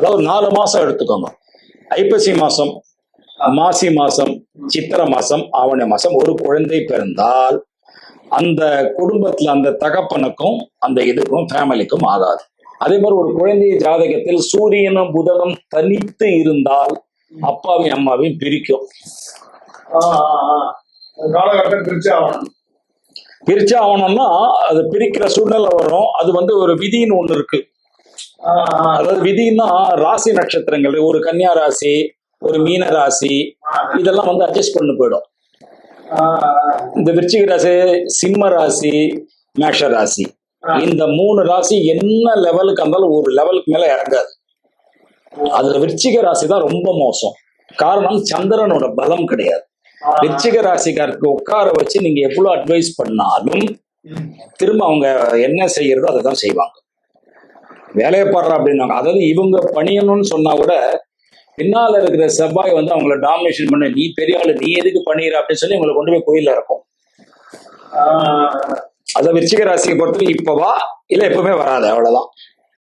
அதாவது 4 மாசம் எடுத்துக்கோங்க. ஐப்பசி மாசம், மாசி மாசம், சித்திரை மாசம், ஆவணி மாசம் ஒரு குழந்தை பிறந்தால் அந்த குடும்பத்துல அந்த தகப்பனுக்கும் அந்த இதுக்கும் ஃபேமிலிக்கும் ஆகாது. அதே மாதிரி ஒரு குழந்தை ஜாதகத்தில் சூரியனும் புதனும் தனித்து இருந்தால் அப்பாவையும் அம்மாவையும் பிரிக்கும். காலகட்டம் பிரிச்சு ஆகணும். பிரிச்சு ஆகணும்னா அது பிரிக்கிற சூழ்நிலை வரும். அது ஒரு விதின்னு ஒண்ணு இருக்கு. அதாவது விதின்னா ராசி நட்சத்திரங்கள், ஒரு கன்னியா ராசி, ஒரு மீன ராசி, இதெல்லாம் அட்ஜஸ்ட் பண்ணி போயிடும். இந்த விருச்சிக ராசி, சிம்ம ராசி, மேஷ ராசி, இந்த 3 ராசி என்ன லெவலுக்கு இருந்தாலும் ஒரு லெவலுக்கு மேல இறங்காது. அதுல விருச்சிக ராசி தான் ரொம்ப மோசம். காரணம் சந்திரனோட பலம் கிடையாது. விருச்சிக ராசிக்காருக்கு உட்கார வச்சு நீங்க எவ்வளவு அட்வைஸ் பண்ணாலும் திரும்ப அவங்க என்ன செய்யறதோ அதை தான் செய்வாங்க. வேலையை பாடுறா அப்படின்னாங்க. அதாவது இவங்க பணியணும்னு சொன்னா கூட பின்னால இருக்கிற செவ்வாய் அவங்கள டாமினேஷன் பண்ண, நீ பெரிய ஆளு, நீ எதுக்கு பண்ணிடுற அப்படின்னு சொல்லி உங்களை கொண்டு போய் கோயில்ல இருக்கும். அத விருச்சிக ராசியை பொறுத்தவரைக்கும் இப்ப வா இல்ல எப்பவுமே வராது, அவ்வளவுதான்.